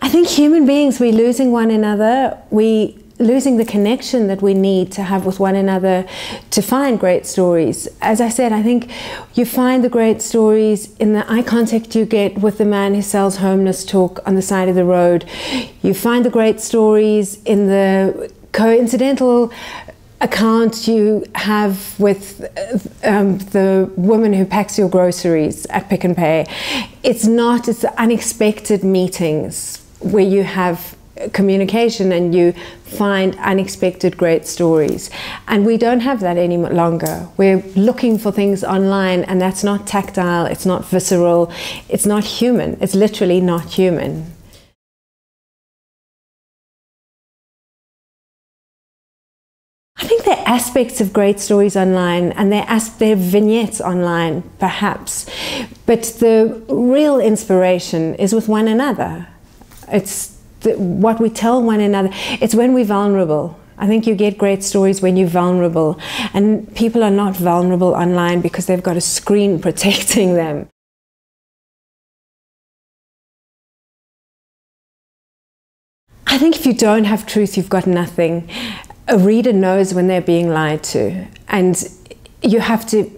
I think human beings, we're losing one another. We losing the connection that we need to have with one another to find great stories. As I said, I think you find the great stories in the eye contact you get with the man who sells homeless talk on the side of the road. You find the great stories in the coincidental account you have with the woman who packs your groceries at Pick and Pay. It's the unexpected meetings where you have communication and you find unexpected great stories, and we don't have that any longer. We're looking for things online, and that's not tactile, it's not visceral, it's not human, it's literally not human. I think there are aspects of great stories online, and there are vignettes online perhaps, but the real inspiration is with one another. It's what we tell one another. It's when we're vulnerable. I think you get great stories when you're vulnerable, and people are not vulnerable online because they've got a screen protecting them. I think if you don't have truth, you've got nothing. A reader knows when they're being lied to, and you have to,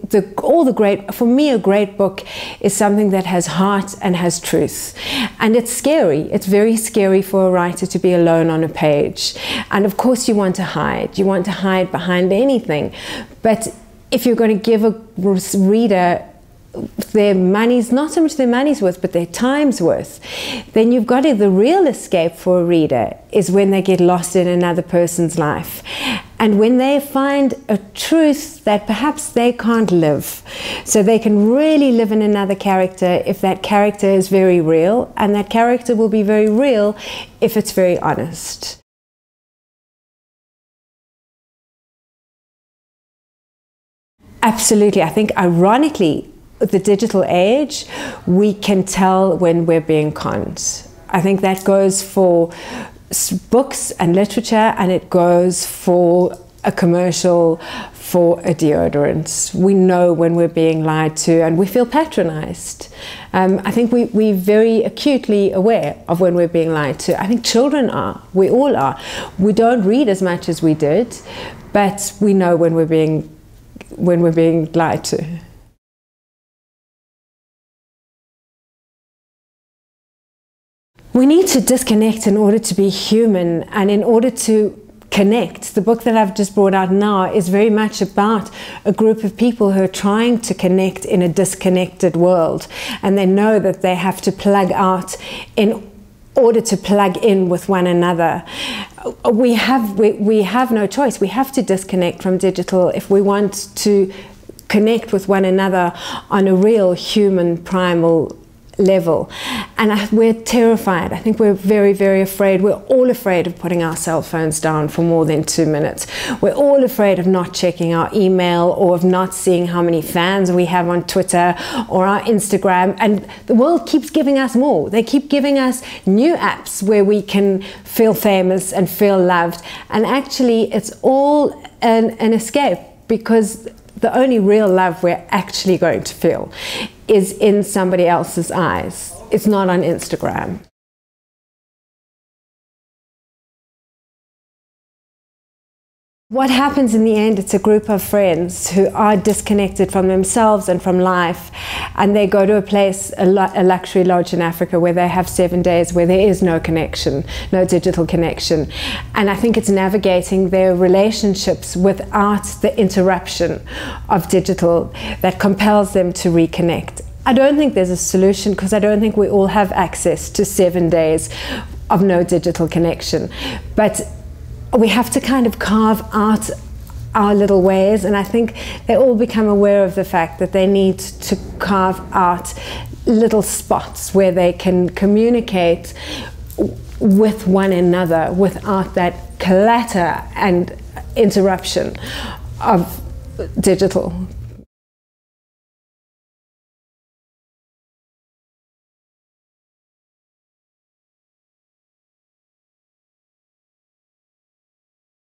for me, a great book is something that has heart and has truth. And it's scary. It's very scary for a writer to be alone on a page. And of course you want to hide. You want to hide behind anything. But if you're going to give a reader their money's, not so much their money's worth, but their time's worth, then you've got the real escape for a reader is when they get lost in another person's life. And when they find a truth that perhaps they can't live. So they can really live in another character if that character is very real, and that character will be very real if it's very honest. Absolutely. I think ironically, the digital age, we can tell when we're being conned. I think that goes for books and literature, and it goes for a commercial for a deodorant. We know when we're being lied to, and we feel patronized. I think we're very acutely aware of when we're being lied to. I think children are. We all are. We don't read as much as we did, but we know when we're being lied to. We need to disconnect in order to be human, and in order to connect. The book that I've just brought out now is very much about a group of people who are trying to connect in a disconnected world, and they know that they have to plug out in order to plug in with one another. We have no choice. We have to disconnect from digital if we want to connect with one another on a real human primal level. And we're terrified. I think we're very, very afraid. We're all afraid of putting our cell phones down for more than 2 minutes. We're all afraid of not checking our email, or of not seeing how many fans we have on Twitter or our Instagram. And the world keeps giving us more. They keep giving us new apps where we can feel famous and feel loved. And actually, it's all an escape, because the only real love we're actually going to feel is in somebody else's eyes. It's not on Instagram. What happens in the end, it's a group of friends who are disconnected from themselves and from life, and they go to a place, a luxury lodge in Africa, where they have 7 days where there is no connection, no digital connection. And I think it's navigating their relationships without the interruption of digital that compels them to reconnect. I don't think there's a solution, because I don't think we all have access to 7 days of no digital connection. But we have to kind of carve out our little ways, and I think they all become aware of the fact that they need to carve out little spots where they can communicate with one another without that clatter and interruption of digital.